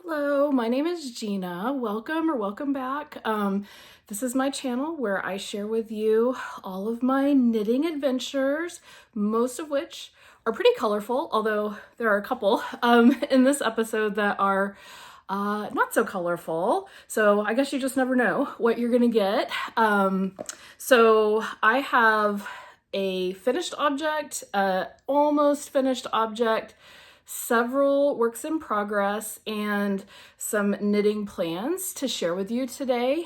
Hello, my name is Gina. Welcome or welcome back. This is my channel where I share with you all of my knitting adventures, most of which are pretty colorful, although there are a couple in this episode that are not so colorful. So I guess you just never know what you're gonna get. So I have a finished object, almost finished object, several works in progress, and some knitting plans to share with you today.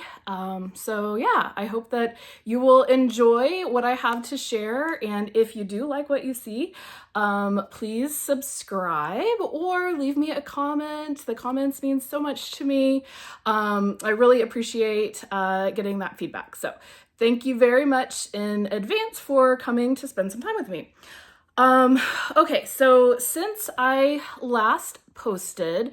So yeah, I hope that you will enjoy what I have to share. And if you do like what you see, please subscribe or leave me a comment. The comments mean so much to me. I really appreciate getting that feedback. So thank you very much in advance for coming to spend some time with me. Okay, so since I last posted,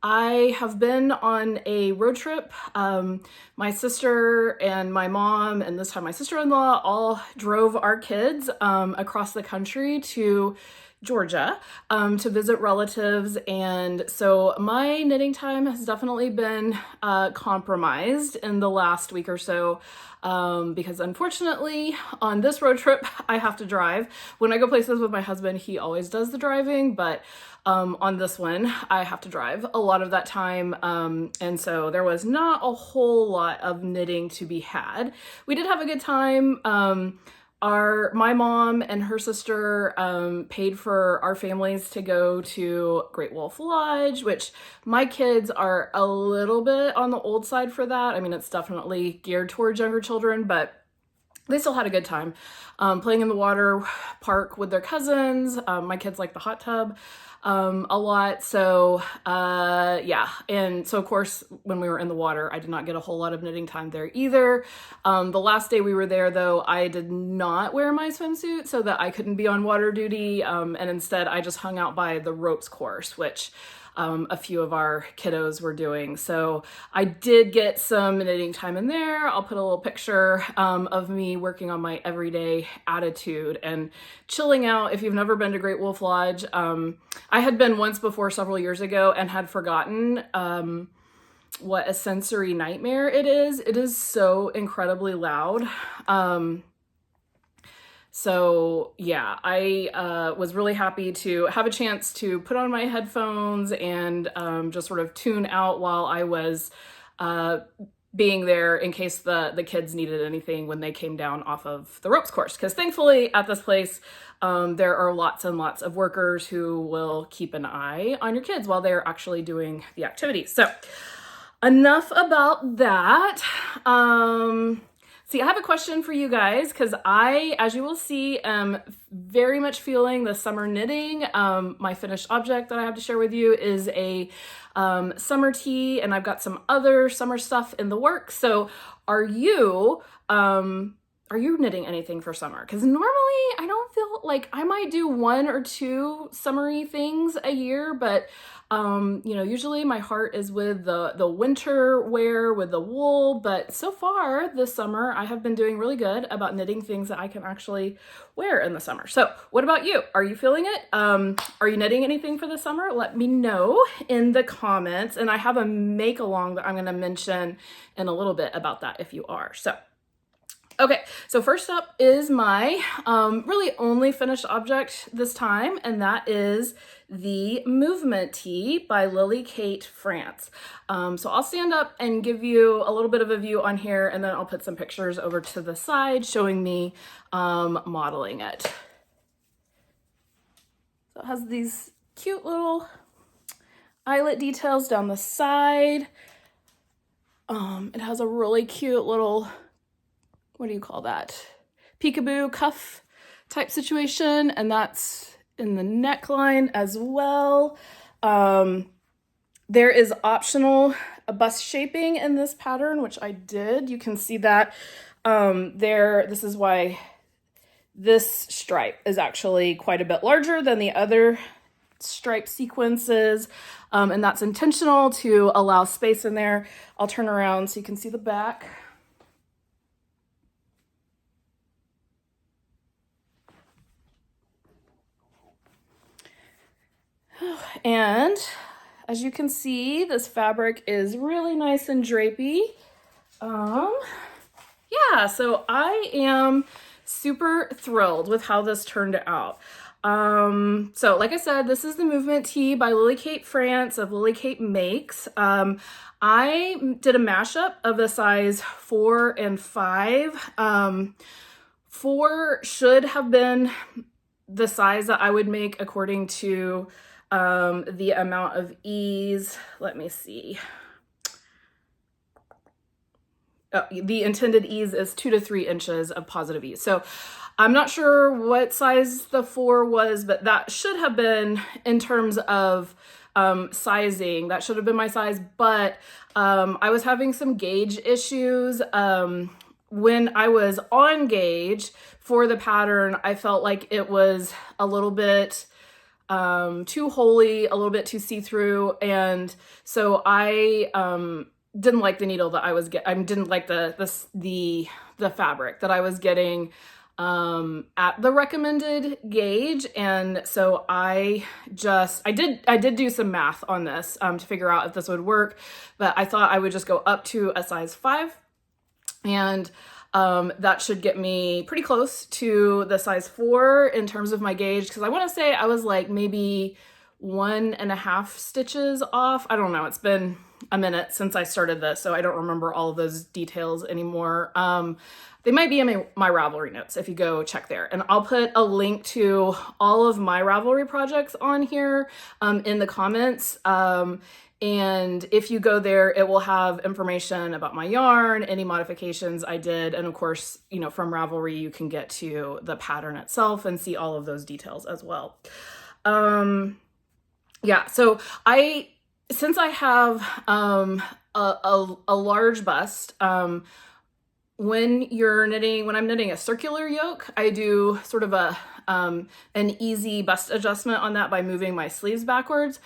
I have been on a road trip. My sister and my mom, and this time my sister-in-law, all drove our kids across the country to Georgia to visit relatives. And so my knitting time has definitely been compromised in the last week or so. Because unfortunately on this road trip, I have to drive. When I go places with my husband, he always does the driving, but on this one, I have to drive a lot of that time. And so there was not a whole lot of knitting to be had. We did have a good time. My mom and her sister paid for our families to go to Great Wolf Lodge, which my kids are a little bit on the old side for that. I mean, it's definitely geared towards younger children, but they still had a good time playing in the water park with their cousins. My kids like the hot tub a lot. So yeah. And so of course, when we were in the water, I did not get a whole lot of knitting time there either. The last day we were there though, I did not wear my swimsuit so that I couldn't be on water duty. And instead I just hung out by the ropes course, which a few of our kiddos were doing. So I did get some knitting time in there. I'll put a little picture of me working on my everyday attitude and chilling out. If you've never been to Great Wolf Lodge, I had been once before several years ago and had forgotten what a sensory nightmare it is. It is so incredibly loud. So yeah, I was really happy to have a chance to put on my headphones and just sort of tune out while I was being there in case the kids needed anything when they came down off of the ropes course. Because thankfully at this place, there are lots and lots of workers who will keep an eye on your kids while they're actually doing the activities. So enough about that. See, I have a question for you guys because I, as you will see, am very much feeling the summer knitting. My finished object that I have to share with you is a summer tee, and I've got some other summer stuff in the works. So are you knitting anything for summer? Because normally I don't feel like I might do one or two summery things a year, but you know, usually my heart is with the winter wear with the wool, but so far this summer I have been doing really good about knitting things that I can actually wear in the summer. So what about you? Are you feeling it? Are you knitting anything for the summer? Let me know in the comments, and I have a make along that I'm going to mention in a little bit about that if you are. So okay, so first up is my really only finished object this time, and that is the Movement Tee by Lily Kate France. So I'll stand up and give you a little bit of a view on here, and then I'll put some pictures over to the side showing me modeling it. So it has these cute little eyelet details down the side. It has a really cute little, what do you call that? Peekaboo cuff type situation, and that's in the neckline as well. There is optional bust shaping in this pattern, which I did. You can see that there. This is why this stripe is actually quite a bit larger than the other stripe sequences, and that's intentional to allow space in there. I'll turn around so you can see the back. And As you can see, this fabric is really nice and drapey. Yeah, so I am super thrilled with how this turned out. So like I said, this is the Movement Tee by Lily Kate France of Lily Kate Makes. I did a mashup of the size 4 and 5. 4 should have been the size that I would make according to the amount of ease. Let me see. The intended ease is 2 to 3 inches of positive ease. So I'm not sure what size the 4 was, but that should have been, in terms of sizing, that should have been my size. But I was having some gauge issues. When I was on gauge for the pattern, I felt like it was a little bit too holey, a little bit too see-through. And so I didn't like the needle that I was getting. I didn't like the fabric that I was getting at the recommended gauge. And so I did do some math on this to figure out if this would work, but I thought I would just go up to a size 5, and that should get me pretty close to the size 4 in terms of my gauge, because I want to say I was like maybe 1.5 stitches off. I don't know. It's been a minute since I started this, so I don't remember all of those details anymore. They might be in my Ravelry notes if you go check there. And I'll put a link to all of my Ravelry projects on here in the comments. And if you go there, it will have information about my yarn, any modifications I did. And of course, you know, from Ravelry, you can get to the pattern itself and see all of those details as well. Yeah, so since I have a large bust, when I'm knitting a circular yoke, I do sort of an easy bust adjustment on that by moving my sleeves backwards.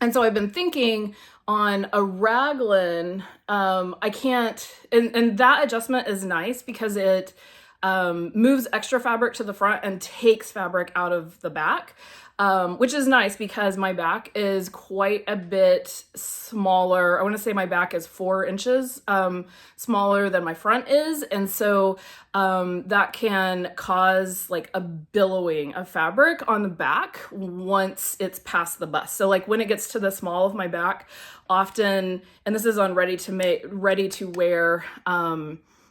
And so I've been thinking on a raglan, I can't, and that adjustment is nice because it moves extra fabric to the front and takes fabric out of the back. Which is nice because my back is quite a bit smaller. I want to say my back is 4 inches smaller than my front is. And so that can cause like a billowing of fabric on the back once it's past the bust. So like when it gets to the small of my back, often, and this is on ready to wear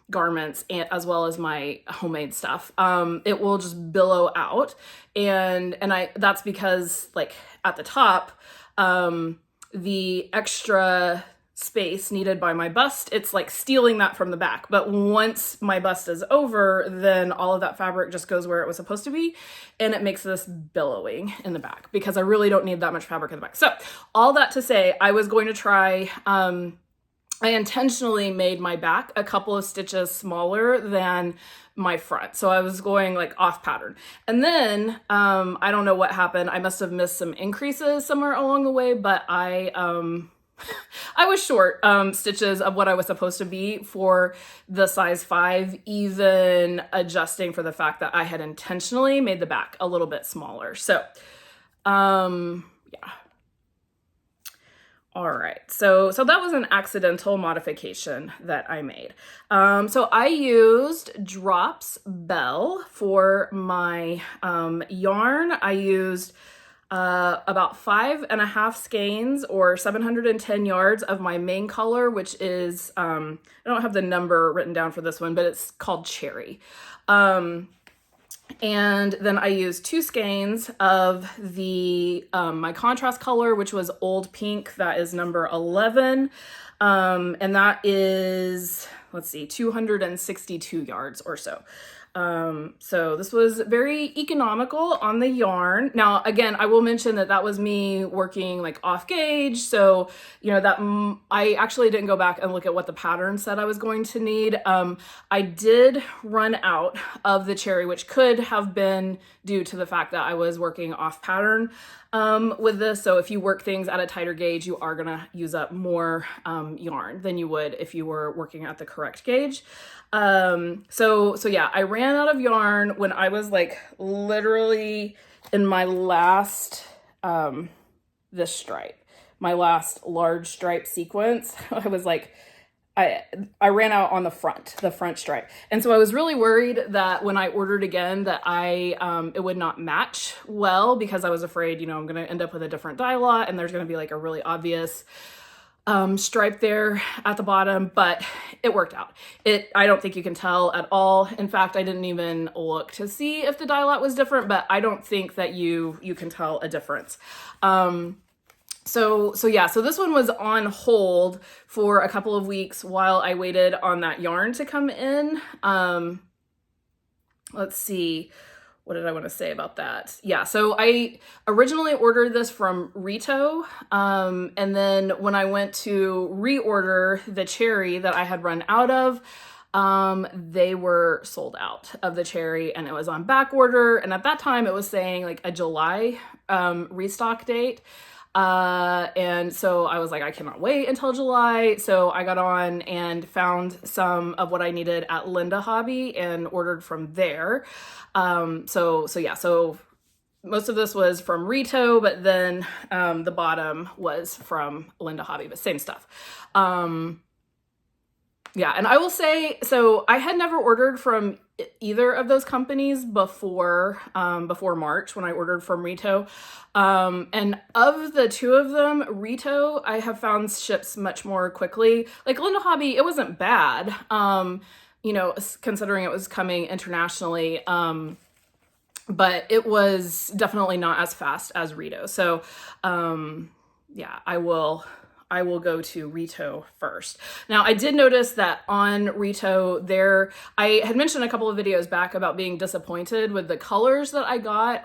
garments and as well as my homemade stuff, it will just billow out, and that's because like at the top, the extra space needed by my bust, it's like stealing that from the back. But once my bust is over, then all of that fabric just goes where it was supposed to be, and it makes this billowing in the back because I really don't need that much fabric in the back. So all that to say, I was going to try, I intentionally made my back a couple of stitches smaller than my front. So I was going like off pattern. And then I don't know what happened. I must have missed some increases somewhere along the way, but I was short stitches of what I was supposed to be for the size 5, even adjusting for the fact that I had intentionally made the back a little bit smaller. So yeah. All right, so that was an accidental modification that I made. So I used Drops Belle for my yarn. I used about 5.5 skeins or 710 yards of my main color, which is, I don't have the number written down for this one, but it's called Cherry. And then I used 2 skeins of the my contrast color, which was Old Pink. That is number 11. And that is, let's see, 262 yards or so. So this was very economical on the yarn. Now, again, I will mention that that was me working like off gauge. So, you know, that I actually didn't go back and look at what the pattern said I was going to need. I did run out of the Cherry, which could have been due to the fact that I was working off pattern with this. So if you work things at a tighter gauge, you are gonna use up more yarn than you would if you were working at the correct gauge. So yeah, I ran out of yarn when I was like literally in my last this stripe. My last large stripe sequence, I was like, I ran out on the front stripe. And so I was really worried that when I ordered again that it would not match well, because I was afraid, you know, I'm going to end up with a different dye lot and there's going to be like a really obvious stripe there at the bottom, but it worked out. I don't think you can tell at all. In fact, I didn't even look to see if the dye lot was different, but I don't think that you can tell a difference. So this one was on hold for a couple of weeks while I waited on that yarn to come in. Let's see. What did I want to say about that? Yeah, so I originally ordered this from Rito, and then when I went to reorder the cherry that I had run out of, they were sold out of the cherry and it was on back order. And at that time it was saying like a July restock date. And so I was like, I cannot wait until July. So I got on and found some of what I needed at Linda Hobby and ordered from there. So most of this was from Rito, but then, the bottom was from Linda Hobby, but same stuff. Yeah. And I will say, so I had never ordered from either of those companies before March when I ordered from Rito. And of the two of them, Rito, I have found ships much more quickly. Like Linda Hobby, it wasn't bad, you know, considering it was coming internationally. But it was definitely not as fast as Rito. So, yeah, I will go to Rito first. Now, I did notice that on Rito I had mentioned a couple of videos back about being disappointed with the colors that I got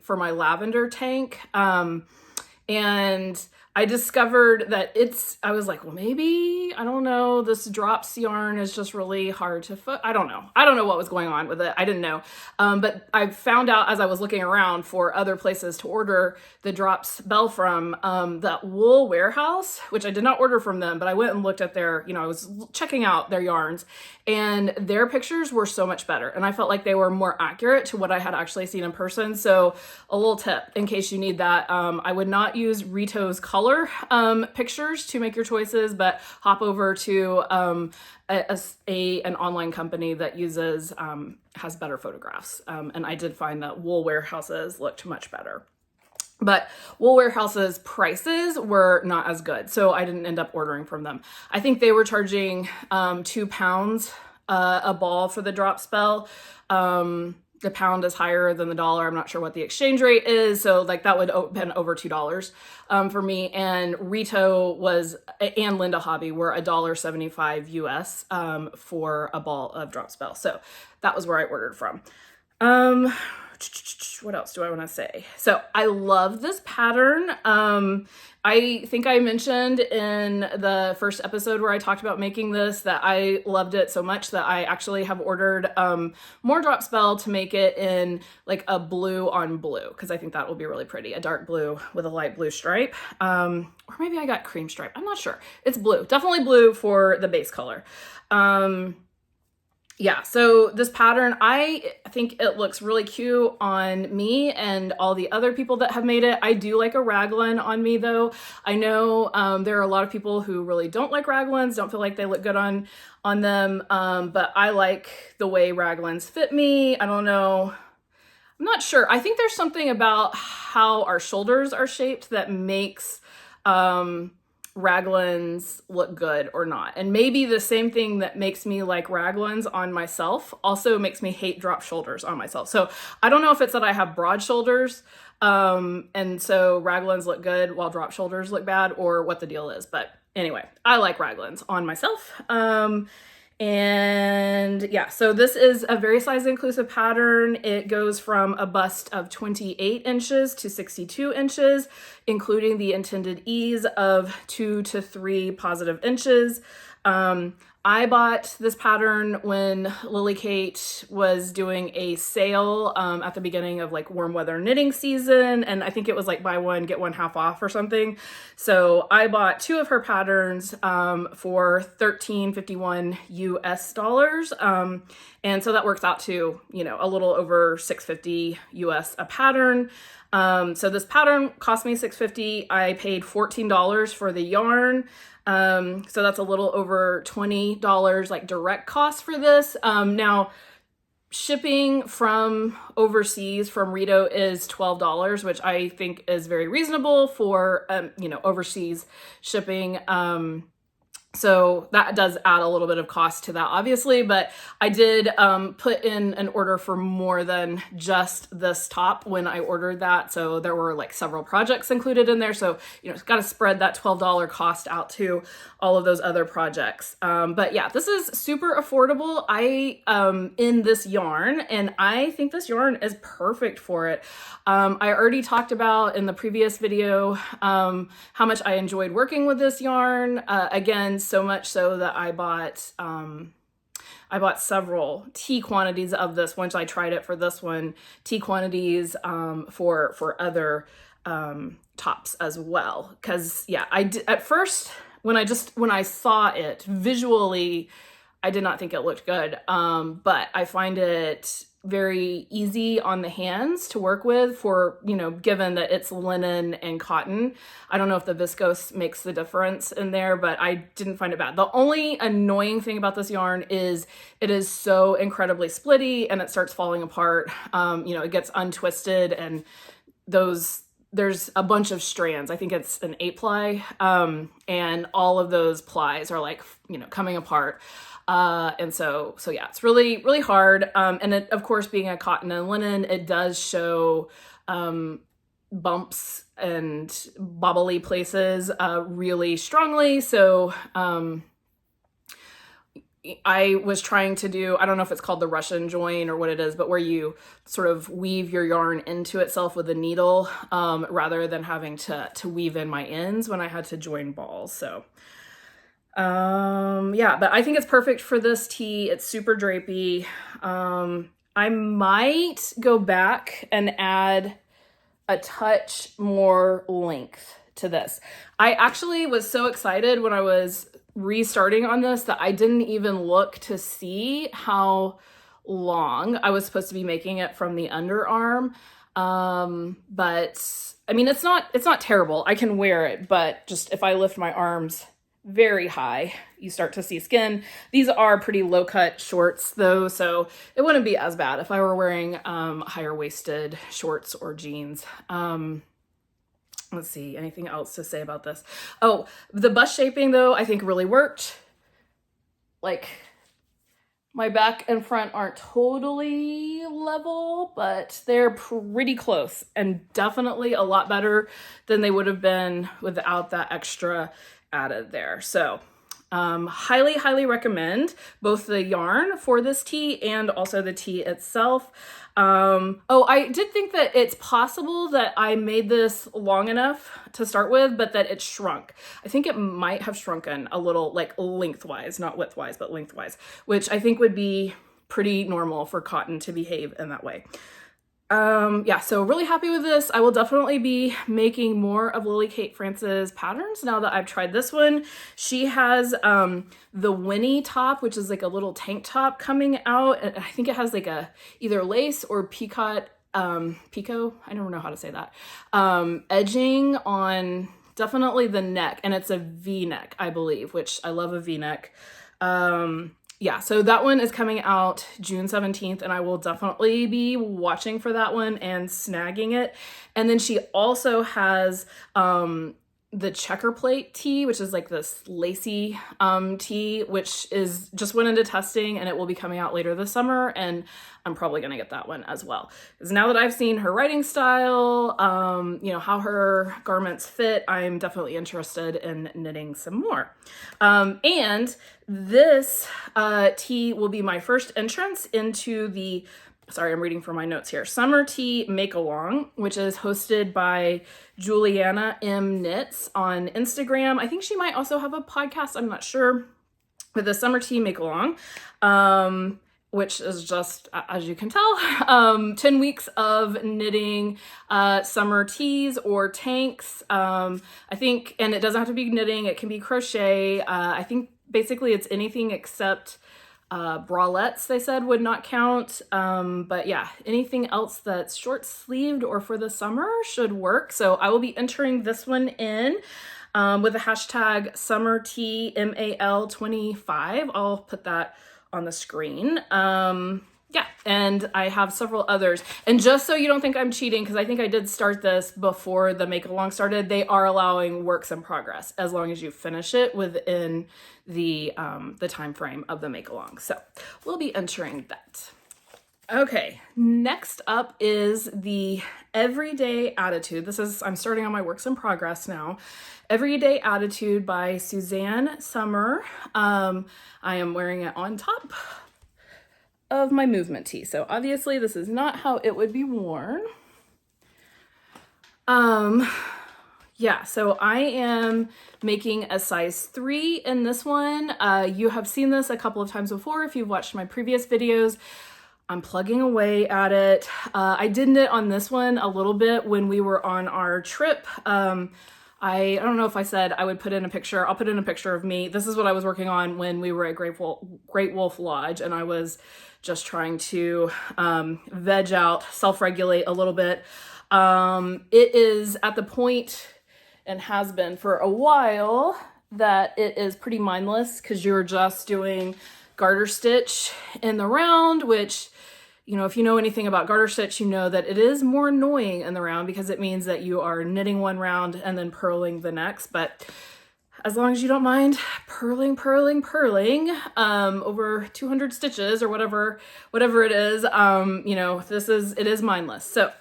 for my lavender tank. And I discovered that I was like, well, maybe, I don't know, this drops yarn is just really hard to I don't know what was going on with it. I didn't know. But I found out as I was looking around for other places to order the drops Belle from, that Wool Warehouse, which I did not order from them, but I went and looked at I was checking out their yarns and their pictures were so much better. And I felt like they were more accurate to what I had actually seen in person. So a little tip in case you need that, I would not use Rito's color pictures to make your choices, but hop over to an online company that has better photographs. And I did find that Wool Warehouses looked much better. But Wool Warehouse's prices were not as good, so I didn't end up ordering from them. I think they were charging £2 a ball for the drop spell. The pound is higher than the dollar. I'm not sure what the exchange rate is. So like that would have been over $2 for me. And Rito and Linda Hobby were $1.75 US for a ball of drop spell. So that was where I ordered from. What else do I want to say? So I love this pattern. I think I mentioned in the first episode where I talked about making this that I loved it so much that I actually have ordered more drop spell to make it in like a blue on blue, because I think that will be really pretty. A dark blue with a light blue stripe. Or maybe I got cream stripe. I'm not sure. It's blue. Definitely blue for the base color. Yeah, so this pattern, I think it looks really cute on me and all the other people that have made it. I do like a raglan on me though. I know there are a lot of people who really don't like raglans, don't feel like they look good on them, but I like the way raglans fit me. I don't know. I'm not sure. I think there's something about how our shoulders are shaped that makes raglans look good or not. And maybe the same thing that makes me like raglans on myself also makes me hate drop shoulders on myself. So I don't know if it's that I have broad shoulders and so raglans look good while drop shoulders look bad, or what the deal is. But anyway, I like raglans on myself. And yeah, so this is a very size inclusive pattern. It goes from a bust of 28 inches to 62 inches, including the intended ease of 2 to 3 positive inches. I bought this pattern when Lily Kate was doing a sale at the beginning of like warm weather knitting season, and I think it was like buy one get one half off or something. So I bought 2 of her patterns for $13.51 US, and so that works out to, you know, a little over $6.50 US a pattern. So this pattern cost me $6.50. I paid $14 for the yarn. So that's a little over $20 like direct cost for this. Now shipping from overseas from Rito is $12, which I think is very reasonable for, overseas shipping. So that does add a little bit of cost to that, obviously, but I did put in an order for more than just this top when I ordered that. So there were like several projects included in there. So, it's got to spread that $12 cost out to all of those other projects. But yeah, this is super affordable. In this yarn, and I think this yarn is perfect for it. I already talked about in the previous video how much I enjoyed working with this yarn. Again, so much so that I bought several tea quantities of this once I tried it for this one, tea quantities for other tops as well. Because yeah, I did, at first when I saw it visually, I did not think it looked good, but I find it very easy on the hands to work with for, given that it's linen and cotton. I don't know if the viscose makes the difference in there, but I didn't find it bad. The only annoying thing about this yarn is it is so incredibly splitty and it starts falling apart. It gets untwisted and there's a bunch of strands. I think it's an 8-ply, and all of those plies are like, coming apart. And so yeah, it's really, really hard. And it, of course, being a cotton and linen, it does show, bumps and bobbly places, really strongly. So, I was trying to do, I don't know if it's called the Russian join or what it is, but where you sort of weave your yarn into itself with a needle, rather than having to weave in my ends when I had to join balls. So, yeah, but I think it's perfect for this tee. It's super drapey. I might go back and add a touch more length to this. I actually was so excited when I was restarting on this that I didn't even look to see how long I was supposed to be making it from the underarm. But I mean, it's not terrible. I can wear it, but just if I lift my arms very high, you start to see skin. These are pretty low cut shorts though, so it wouldn't be as bad if I were wearing higher waisted shorts or jeans. Let's see, anything else to say about this? Oh, the bust shaping though, I think really worked. Like my back and front aren't totally level, but they're pretty close and definitely a lot better than they would have been without that extra added there. So highly, highly recommend both the yarn for this tee and also the tee itself. I did think that it's possible that I made this long enough to start with, but that it shrunk. I think it might have shrunken a little, like lengthwise, not widthwise, but lengthwise, which I think would be pretty normal for cotton to behave in that way. Yeah, so really happy with this. I will definitely be making more of Lily Kate France's patterns now that I've tried this one. She has the Winnie top, which is like a little tank top coming out. And I think it has like a either lace or picot, picot, I never know how to say that, edging on definitely the neck. And it's a V-neck, I believe, which I love a V-neck. Yeah, so that one is coming out June 17th, and I will definitely be watching for that one and snagging it. And then she also has the checker plate tee, which is like this lacy tee, which is just went into testing and it will be coming out later this summer. And I'm probably going to get that one as well. Because now that I've seen her writing style, how her garments fit, I'm definitely interested in knitting some more. And this tee will be my first entrance into the, sorry, I'm reading from my notes here, Summer Tea Make Along, which is hosted by Juliana M. Knits on Instagram. I think she might also have a podcast, I'm not sure, with the Summer Tea Make Along, which is just, as you can tell, 10 weeks of knitting summer tees or tanks. I think, and it doesn't have to be knitting, it can be crochet. I think basically it's anything except bralettes, they said, would not count. But yeah, anything else that's short sleeved or for the summer should work. So I will be entering this one in with the hashtag SummerTMAL25. I'll put that on the screen. Yeah, and I have several others. And just so you don't think I'm cheating, because I think I did start this before the make along started, they are allowing works in progress as long as you finish it within the time frame of the make along. So we'll be entering that. Okay, next up is the Everyday Attitude. I'm starting on my works in progress now. Everyday Attitude by Susanne, Sommer. I am wearing it on top of my movement tee. So obviously this is not how it would be worn. Yeah, so I am making a size 3 in this one. You have seen this a couple of times before if you've watched my previous videos. I'm plugging away at it. I did knit on this one a little bit when we were on our trip. I don't know if I said I would put in a picture. I'll put in a picture of me. This is what I was working on when we were at Great Wolf Lodge, and I was just trying to veg out, self-regulate a little bit. It is at the point, and has been for a while, that it is pretty mindless because you're just doing garter stitch in the round, which, you know, if you know anything about garter stitch, you know that it is more annoying in the round because it means that you are knitting one round and then purling the next. But as long as you don't mind purling, over 200 stitches or whatever it is, you know, it is mindless. So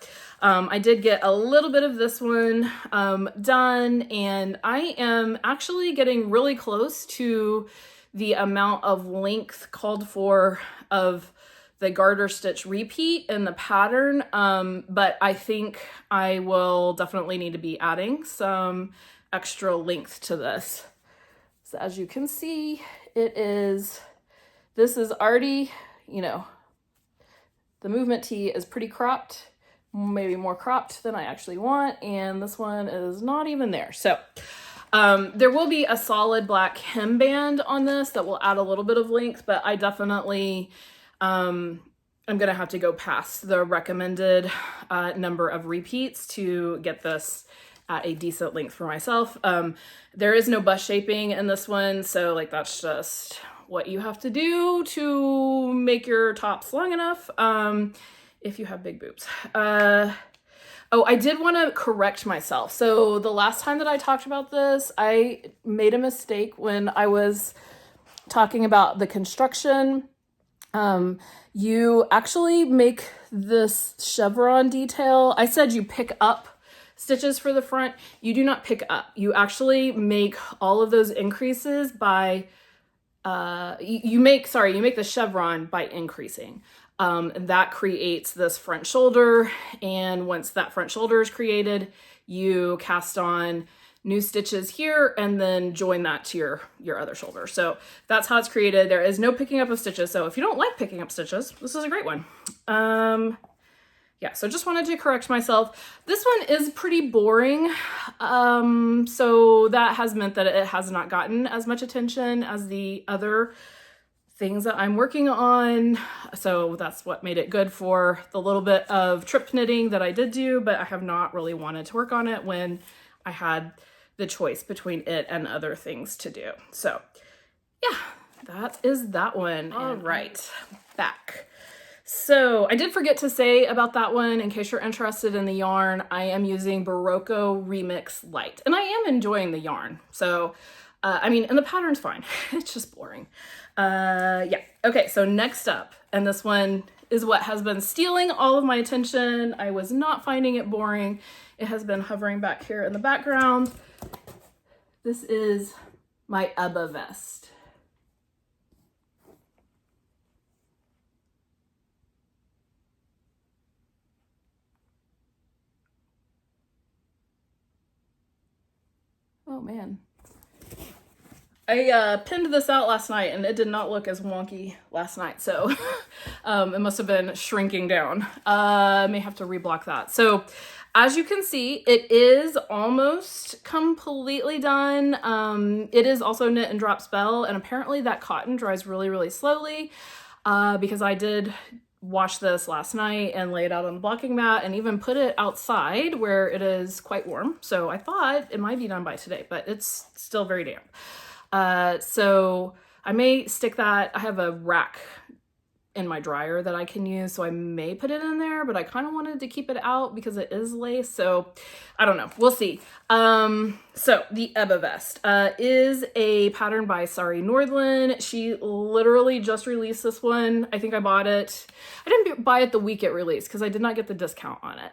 I did get a little bit of this one done, and I am actually getting really close to the amount of length called for of the garter stitch repeat in the pattern, but I think I will definitely need to be adding some extra length to this. So as you can see, this is already, you know, the movement tee is pretty cropped, maybe more cropped than I actually want, and this one is not even there. So there will be a solid black hemband on this that will add a little bit of length, but I definitely I'm gonna have to go past the recommended number of repeats to get this at a decent length for myself. There is no bust shaping in this one, so like that's just what you have to do to make your tops long enough if you have big boobs. Oh, I did want to correct myself. So the last time that I talked about this, I made a mistake when I was talking about the construction. You actually make this chevron detail. I said you pick up stitches for the front. You do not pick up. You actually make all of those increases by, you make the chevron by increasing. That creates this front shoulder, and once that front shoulder is created, you cast on new stitches here and then join that to your other shoulder. So that's how it's created. There is no picking up of stitches. So if you don't like picking up stitches, this is a great one. Yeah, so just wanted to correct myself. This one is pretty boring. So that has meant that it has not gotten as much attention as the other things that I'm working on. So that's what made it good for the little bit of trip knitting that I did do, but I have not really wanted to work on it when I had the choice between it and other things to do. So yeah, that is that one. All right, back. So I did forget to say about that one, in case you're interested in the yarn, I am using Berroco Remix Light, and I am enjoying the yarn. So, I mean, and the pattern's fine. It's just boring. Yeah. Okay, so next up, and this one is what has been stealing all of my attention. I was not finding it boring. It has been hovering back here in the background. This is my Ebba Vest. Oh man. I pinned this out last night and it did not look as wonky last night, so it must have been shrinking down. I may have to reblock that. So As you can see, it is almost completely done. It is also knit and drops Belle, and apparently that cotton dries really, really slowly because I did wash this last night and lay it out on the blocking mat and even put it outside where it is quite warm. So I thought it might be done by today, but it's still very damp. So I may stick that. I have a rack in my dryer that I can use, so I may put it in there, but I kind of wanted to keep it out because it is lace, so I don't know, we'll see. So the Ebba Vest is a pattern by Sari Nordlund. She literally just released this one. I think I bought it. I didn't buy it the week it released because I did not get the discount on it,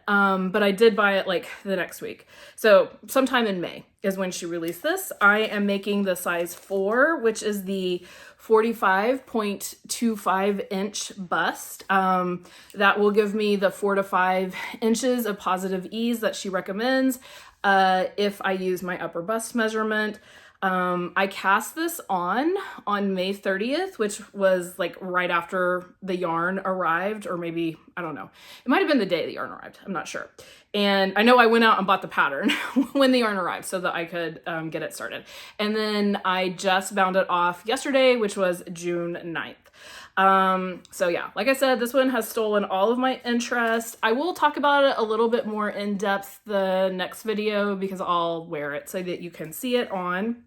but I did buy it like the next week. So sometime in May is when she released this. I am making the size 4, which is the 45.25 inch bust. That will give me the 4 to 5 inches of positive ease that she recommends if I use my upper bust measurement. I cast this on May 30th, which was like right after the yarn arrived, or maybe, I don't know. It might've been the day the yarn arrived. I'm not sure. And I know I went out and bought the pattern when the yarn arrived so that I could get it started. And then I just bound it off yesterday, which was June 9th. So yeah, like I said, this one has stolen all of my interest. I will talk about it a little bit more in depth the next video because I'll wear it so that you can see it on.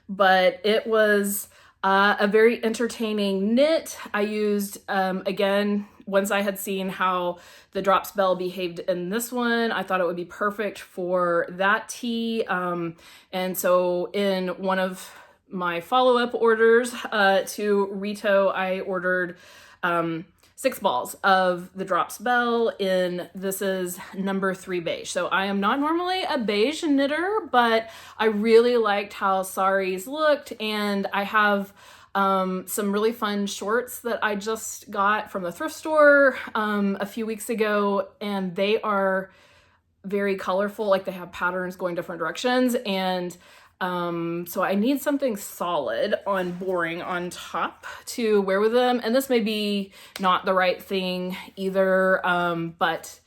But it was a very entertaining knit. I used, again, once I had seen how the drops Belle behaved in this one, I thought it would be perfect for that tee. And so in one of my follow-up orders to Rito, I ordered 6 balls of the drops Belle this is number 3 beige. So I am not normally a beige knitter, but I really liked how Sari's looked, and I have some really fun shorts that I just got from the thrift store a few weeks ago, and they are very colorful, like they have patterns going different directions, and so I need something solid on boring on top to wear with them, and this may be not the right thing either, but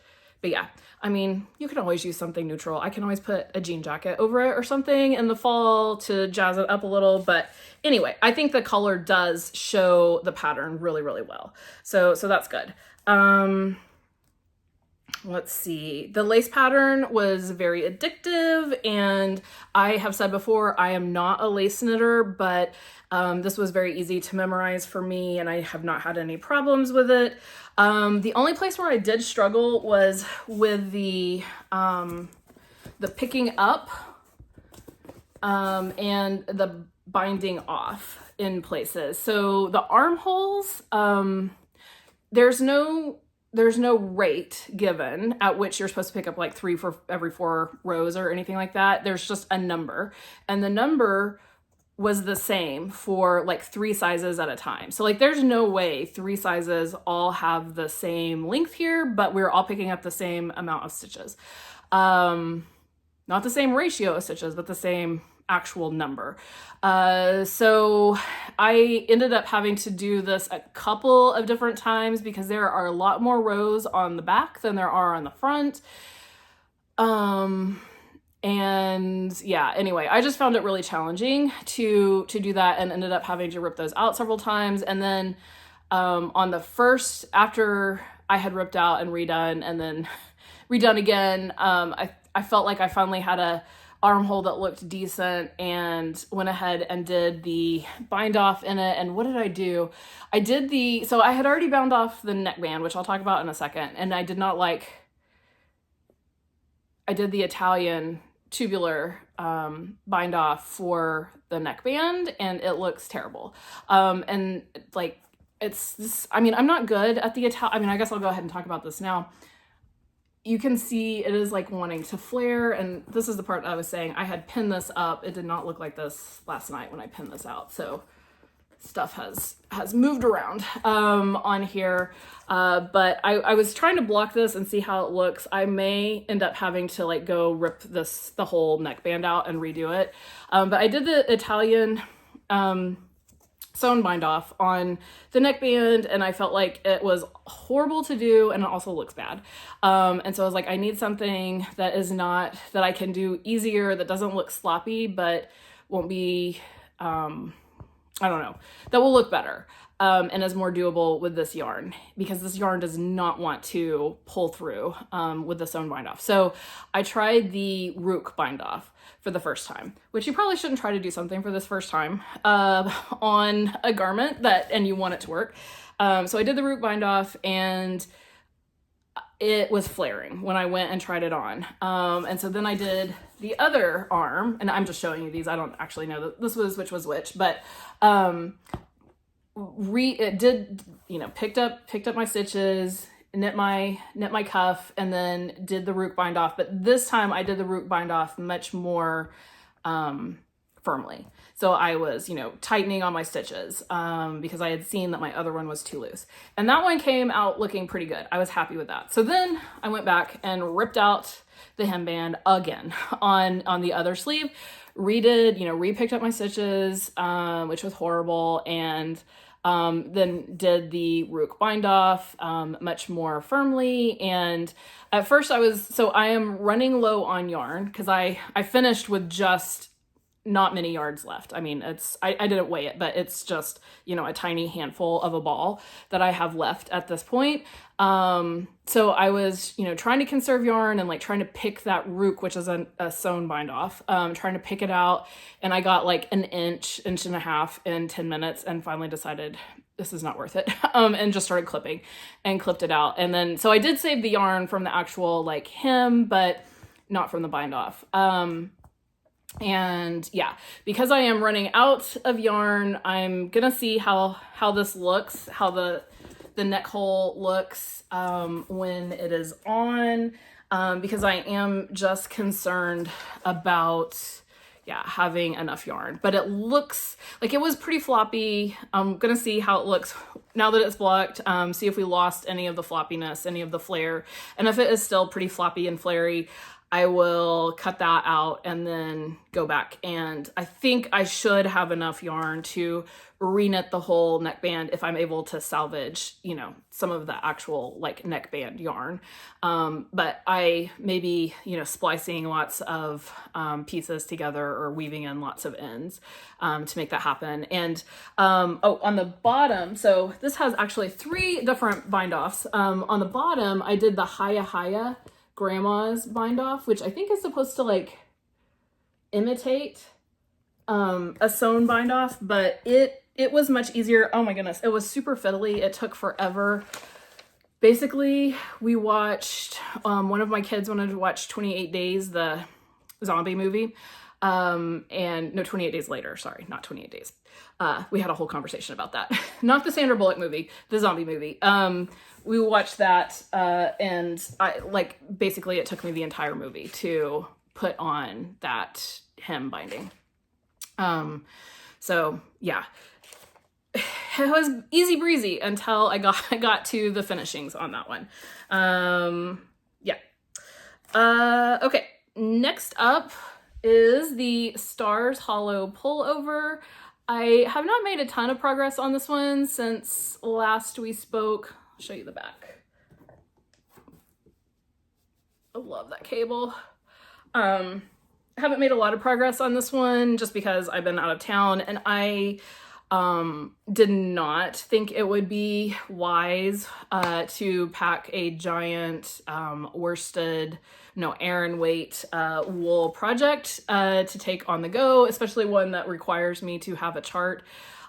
yeah, I mean, you can always use something neutral. I can always put a jean jacket over it or something in the fall to jazz it up a little, but anyway, I think the color does show the pattern really, really well. So that's good. Let's see. The lace pattern was very addictive, and I have said before, I am not a lace knitter, but this was very easy to memorize for me, and I have not had any problems with it. The only place where I did struggle was with the picking up and the binding off in places. So the armholes, there's no rate given at which you're supposed to pick up like 3 for every 4 rows or anything like that. There's just a number, and the number was the same for like 3 sizes at a time. So like there's no way 3 sizes all have the same length here, but we're all picking up the same amount of stitches. Not the same ratio of stitches, but the same actual number. So I ended up having to do this a couple of different times because there are a lot more rows on the back than there are on the front. And yeah, anyway, I just found it really challenging to do that and ended up having to rip those out several times. And then on the first, after I had ripped out and redone and then redone again, I felt like I finally had a armhole that looked decent and went ahead and did the bind off in it. And what did I do? So I had already bound off the neckband, which I'll talk about in a second. And I did the Italian tubular bind off for the neckband, and it looks terrible. And like, it's this, I mean, I'm not good at the I guess I'll go ahead and talk about this now. You can see it is like wanting to flare, and this is the part I was saying. I had pinned this up. It did not look like this last night when I pinned this out. So stuff has moved around on here. But I was trying to block this and see how it looks. I may end up having to like go rip the whole neckband out and redo it. But I did the Italian sewn bind off on the neckband, and I felt like it was horrible to do, and it also looks bad. And so I was like, I need something that is not, that I can do easier, that doesn't look sloppy, but won't be, I don't know, that will look better. And is more doable with this yarn, because this yarn does not want to pull through with the sewn bind off. So I tried the Rook bind off for the first time, which you probably shouldn't try to do something for this first time on a garment and you want it to work. So I did the Rook bind off, and it was flaring when I went and tried it on. And so then I did the other arm, and I'm just showing you these. I don't actually know that this was which, but picked up my stitches, knit my cuff, and then did the Rook bind off. But this time I did the Rook bind off much more firmly. So I was, tightening on my stitches because I had seen that my other one was too loose. And that one came out looking pretty good. I was happy with that. So then I went back and ripped out the hemband again on the other sleeve, re-picked up my stitches, which was horrible, and then did the Rook bind off much more firmly. And at first I am running low on yarn because I finished with just not many yards left. I mean, I didn't weigh it, but it's just, a tiny handful of a ball that I have left at this point. So I was, trying to conserve yarn and like trying to pick that Rook, which is a sewn bind off, trying to pick it out. And I got like an inch and a half in 10 minutes and finally decided this is not worth it. And just started clipping and clipped it out. And then, so I did save the yarn from the actual like hem, but not from the bind off. And yeah, because I am running out of yarn, I'm gonna see how this looks, how the neck hole looks when it is on, because I am just concerned about having enough yarn. But it looks like it was pretty floppy. I'm gonna see how it looks now that it's blocked, see if we lost any of the floppiness, any of the flare, and if it is still pretty floppy and flary, I will cut that out and then go back. And I think I should have enough yarn to reknit the whole neckband if I'm able to salvage, some of the actual like neckband yarn. But I may be, splicing lots of pieces together or weaving in lots of ends to make that happen. And on the bottom, so this has actually 3 different bind offs. On the bottom, I did the Haya Grandma's bind off, which I think is supposed to like imitate a sewn bind off, but it was much easier. Oh my goodness, it was super fiddly. It took forever. Basically, we watched, one of my kids wanted to watch 28 Days, the zombie movie. 28 Days Later, sorry, not 28 Days. We had a whole conversation about that. Not the Sandra Bullock movie, the zombie movie. We watched that, and basically it took me the entire movie to put on that hem binding. So yeah, it was easy breezy until I got to the finishings on that one. Okay, next up is the Stars Hollow Pullover. I have not made a ton of progress on this one since last we spoke. I'll show you the back. I love that cable. I haven't made a lot of progress on this one just because I've been out of town, and I did not think it would be wise to pack a giant worsted, Aran weight wool project to take on the go, especially one that requires me to have a chart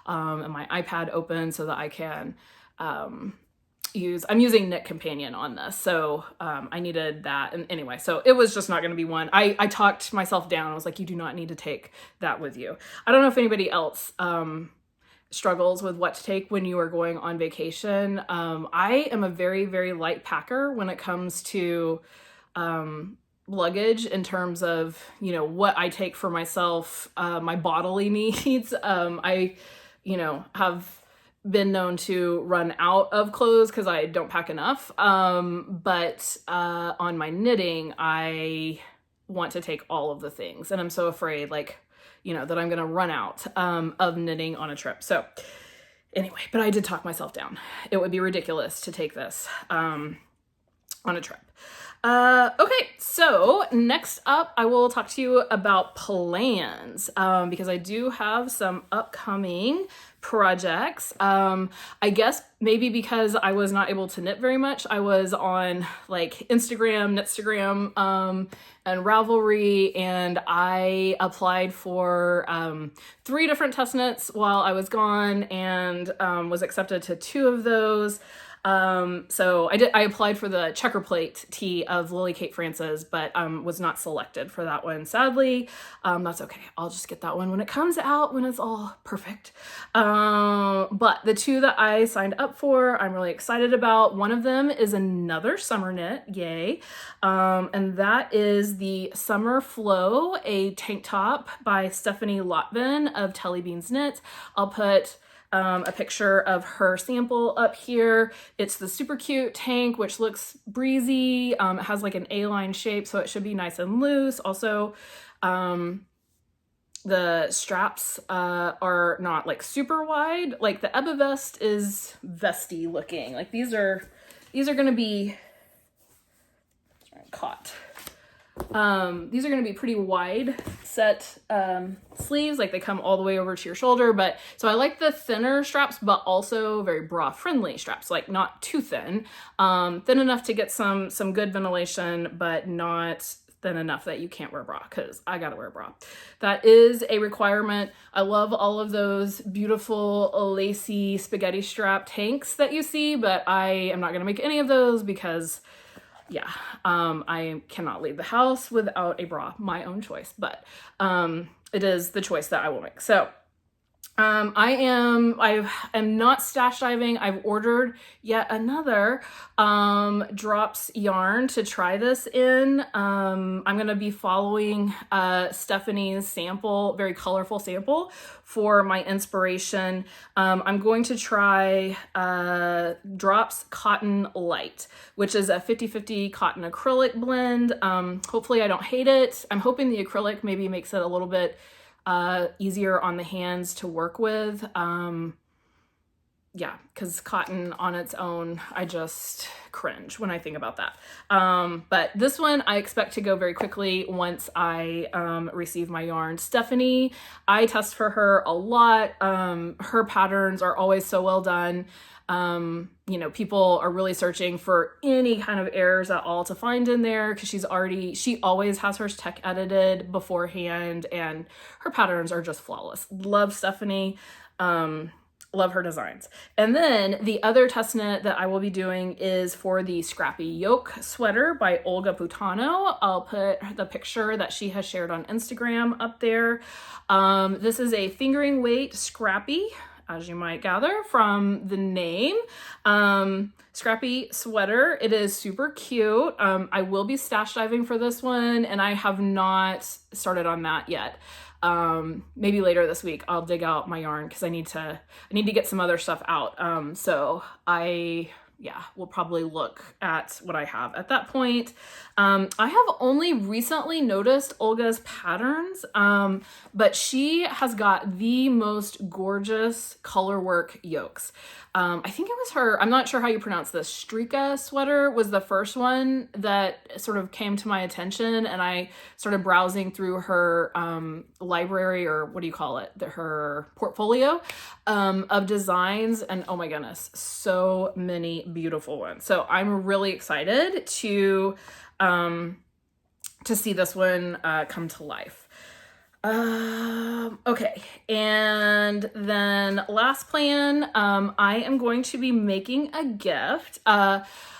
and my iPad open so that I can I'm using Knit Companion on this, so I needed that. And anyway, so it was just not going to be one. I talked myself down. I was like, you do not need to take that with you. I don't know if anybody else struggles with what to take when you are going on vacation. I am a very, very light packer when it comes to luggage in terms of, what I take for myself, my bodily needs. I have been known to run out of clothes because I don't pack enough. But on my knitting, I want to take all of the things, and I'm so afraid, like, that I'm gonna run out of knitting on a trip. So anyway, but I did talk myself down. It would be ridiculous to take this on a trip. Okay, so next up, I will talk to you about plans, because I do have some upcoming projects. I guess maybe because I was not able to knit very much, I was on like Instagram, Knitstagram, and Ravelry, and I applied for 3 different test knits while I was gone, and was accepted to 2 of those. So I applied for the checker plate tee of Lily Kate Francis, but was not selected for that one, sadly. That's okay. I'll just get that one when it comes out, when it's all perfect. But the 2 that I signed up for, I'm really excited about. One of them is another summer knit, yay. And that is the Summer Flow, a tank top by Stephanie Lotvin of Telly Beans Knits. I'll put a picture of her sample up here. It's the super cute tank, which looks breezy. It has like an A-line shape, so it should be nice and loose. Also, the straps are not like super wide. Like the Ebba Vest is vesty looking. Like these are gonna be caught. These are going to be pretty wide set sleeves, like they come all the way over to your shoulder, but so I like the thinner straps, but also very bra friendly straps, like not too thin, thin enough to get some good ventilation, but not thin enough that you can't wear a bra, because I gotta wear a bra. That is a requirement. I love all of those beautiful lacy spaghetti strap tanks that you see, but I am not gonna make any of those because yeah, I cannot leave the house without a bra, my own choice, but it is the choice that I will make. So I am not stash diving. I've ordered yet another drops yarn to try this in. I'm going to be following Stephanie's sample, very colorful sample for my inspiration. I'm going to try Drops Cotton Light, which is a 50-50 cotton acrylic blend. Hopefully I don't hate it. I'm hoping the acrylic maybe makes it a little bit easier on the hands to work with. Yeah, because cotton on its own, I just cringe when I think about that. But this one I expect to go very quickly once I receive my yarn. Stephanie, I test for her a lot. Her patterns are always so well done. People are really searching for any kind of errors at all to find in there, because she always has hers tech edited beforehand, and her patterns are just flawless. Love Stephanie. Love her designs. And then the other test knit that I will be doing is for the Scrappy Yoke sweater by Olga Putano. I'll put the picture that she has shared on Instagram up there. This is a fingering weight Scrappy, as you might gather from the name. Scrappy sweater. It is super cute. I will be stash diving for this one, and I have not started on that yet. Maybe later this week I'll dig out my yarn, because I need to get some other stuff out. So we'll probably look at what I have at that point. I have only recently noticed Olga's patterns, but she has got the most gorgeous color work yokes. I think it was her, I'm not sure how you pronounce this, Strika sweater was the first one that sort of came to my attention, and I started browsing through her library, or what do you call it, her portfolio of designs, and oh my goodness, so many beautiful ones. So I'm really excited to see this one come to life. Okay, and then last plan, I am going to be making a gift.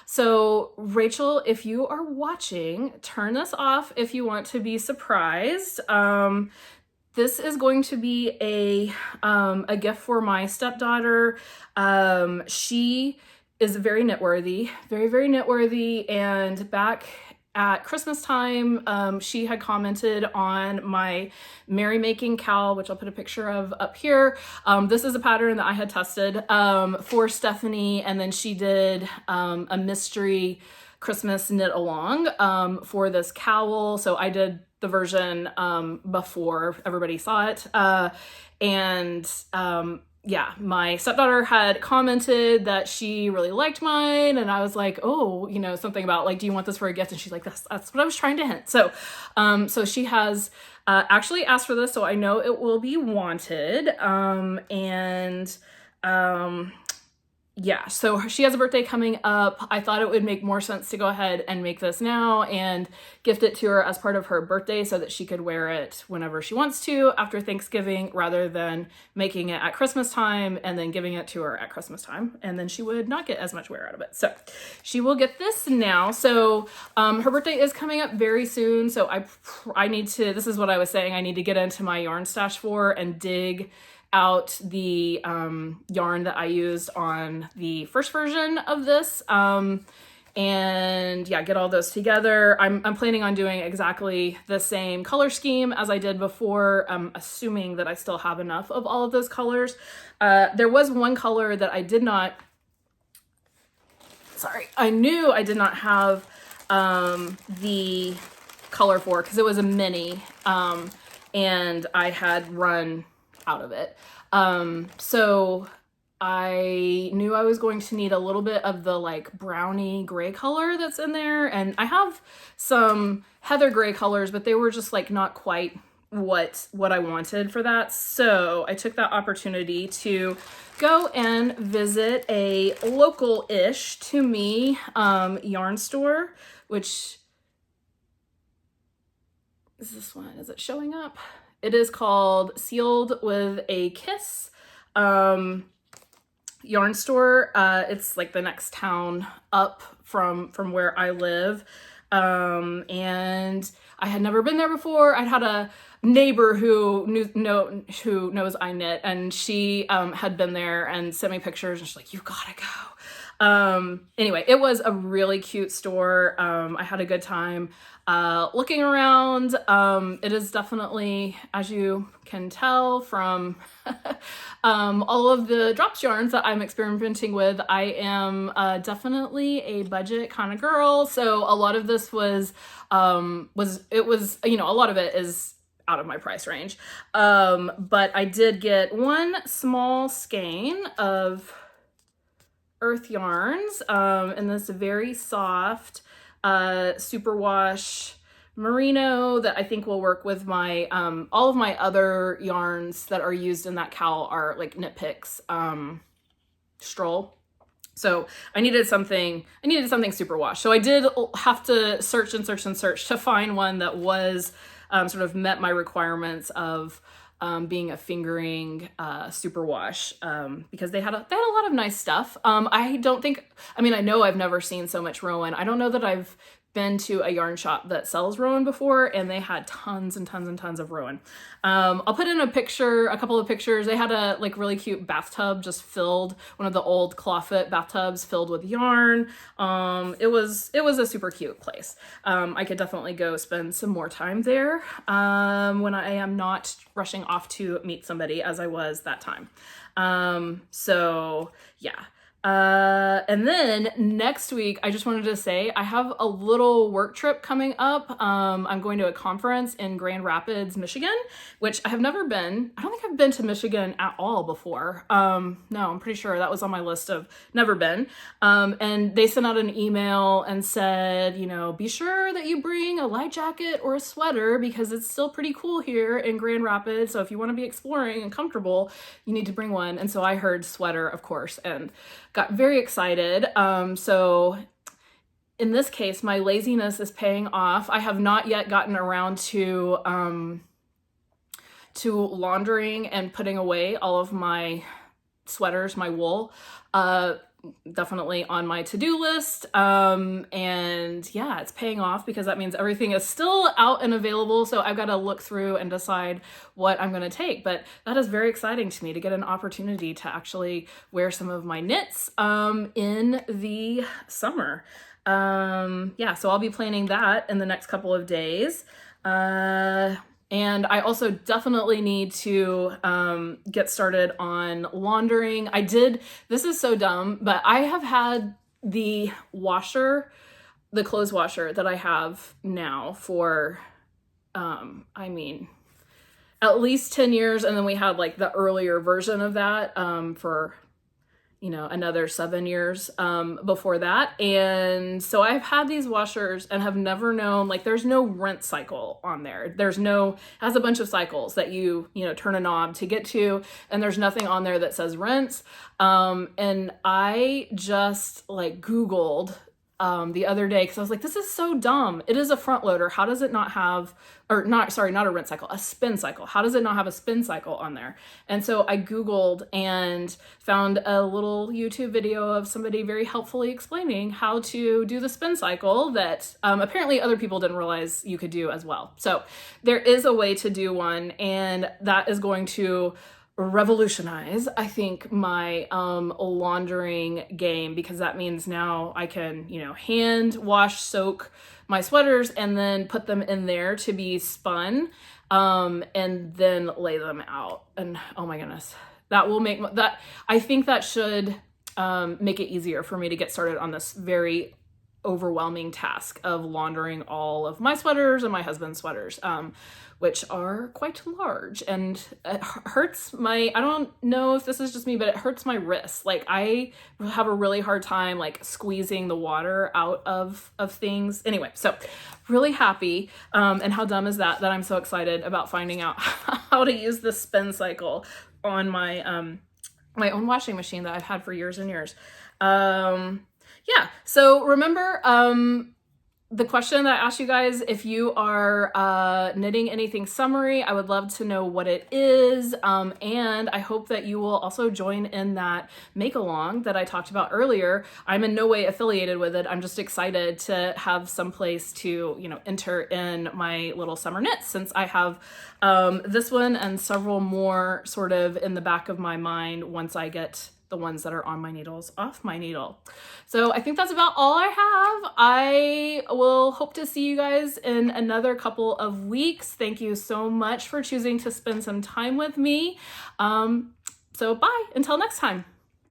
So Rachel, if you are watching, turn this off if you want to be surprised. This is going to be a gift for my stepdaughter. She is very knitworthy, very, very knitworthy, and back at Christmas time, she had commented on my merrymaking cowl, which I'll put a picture of up here. This is a pattern that I had tested for Stephanie, and then she did a mystery Christmas knit along for this cowl. So I did the version before everybody saw it. Yeah, my stepdaughter had commented that she really liked mine, and I was like, oh, you know, something about like, do you want this for a gift? And she's like, that's what I was trying to hint. So, so she has actually asked for this, so I know it will be wanted. Yeah, so she has a birthday coming up. I thought it would make more sense to go ahead and make this now and gift it to her as part of her birthday so that she could wear it whenever she wants to after Thanksgiving, rather than making it at Christmas time and then giving it to her at Christmas time. And then she would not get as much wear out of it. So she will get this now. So her birthday is coming up very soon. So I need to, this is what I was saying, I need to get into my yarn stash for and dig out the yarn that I used on the first version of this, and yeah, get all those together. I'm planning on doing exactly the same color scheme as I did before, assuming that I still have enough of all of those colors. There was one color that I did not, I knew I did not have the color for, because it was a mini, and I had run out of it. So I knew I was going to need a little bit of the like browny gray color that's in there. And I have some heather gray colors, but they were just like not quite what I wanted for that. So I took that opportunity to go and visit a local-ish to me yarn store, which is this one. Is it showing up? It is called Sealed with a Kiss yarn store. It's like the next town up from where I live. And I had never been there before. I'd had a neighbor who knows I knit, and she had been there and sent me pictures, and she's like, you gotta go. Anyway, it was a really cute store. I had a good time looking around. It is definitely, as you can tell from all of the drops yarns that I'm experimenting with, I am definitely a budget kind of girl. So a lot of this was, you know, a lot of it is out of my price range. But I did get one small skein of Earth yarns in this very soft superwash merino that I think will work with my all of my other yarns that are used in that cowl are like Knit Picks stroll. So I needed something superwash. So I did have to search to find one that was sort of met my requirements of being a fingering superwash, because they had a lot of nice stuff. I know I've never seen so much Rowan. I don't know that I've been to a yarn shop that sells Rowan before, and they had tons and tons and tons of Rowan. I'll put in a couple of pictures. They had a like really cute bathtub just filled, one of the old clawfoot bathtubs filled with yarn. It was a super cute place. I could definitely go spend some more time there when I am not rushing off to meet somebody as I was that time. So yeah. And then next week, I just wanted to say I have a little work trip coming up. I'm going to a conference in Grand Rapids, Michigan, which I have never been. I don't think I've been to Michigan at all before. No, I'm pretty sure that was on my list of never been. And they sent out an email and said, you know, be sure that you bring a light jacket or a sweater because it's still pretty cool here in Grand Rapids. So if you want to be exploring and comfortable, you need to bring one. And so I heard sweater, of course, and got very excited. So in this case, my laziness is paying off. I have not yet gotten around to laundering and putting away all of my sweaters, my wool. Definitely on my to-do list. And yeah, it's paying off because that means everything is still out and available. So I've got to look through and decide what I'm going to take. But that is very exciting to me to get an opportunity to actually wear some of my knits in the summer. Yeah, so I'll be planning that in the next couple of days. And I also definitely need to get started on laundering. This is so dumb, but I have had the clothes washer that I have now for I mean, at least 10 years. And then we had like the earlier version of that for, you know, another 7 years before that. And so I've had these washers and have never known, like, there's no rinse cycle on there. There's no, it has a bunch of cycles that you know, turn a knob to get to, and there's nothing on there that says rinse. And I just like Googled the other day, because I was like, this is so dumb. It is a front loader. How does it not have, or not, sorry, not a rinse cycle, a spin cycle. How does it not have a spin cycle on there? And so I Googled and found a little YouTube video of somebody very helpfully explaining how to do the spin cycle that apparently other people didn't realize you could do as well. So there is a way to do one, and that is going to revolutionize, I think, my laundering game, because that means now I can, you know, hand wash, soak my sweaters and then put them in there to be spun, and then lay them out. And oh my goodness, that will make that, I think that should make it easier for me to get started on this very overwhelming task of laundering all of my sweaters and my husband's sweaters, which are quite large, and it hurts my, I don't know if this is just me, but it hurts my wrists. Like, I have a really hard time like squeezing the water out of things. Anyway, so really happy, and how dumb is that I'm so excited about finding out how to use the spin cycle on my my own washing machine that I've had for years and years. Yeah, so remember the question that I asked you guys, if you are knitting anything summery, I would love to know what it is. And I hope that you will also join in that make along that I talked about earlier. I'm in no way affiliated with it. I'm just excited to have some place to, you know, enter in my little summer knits, since I have this one and several more sort of in the back of my mind once I get the ones that are on my needles off my needle. So I think that's about all I have. I will hope to see you guys in another couple of weeks. Thank you so much for choosing to spend some time with me. So bye, until next time.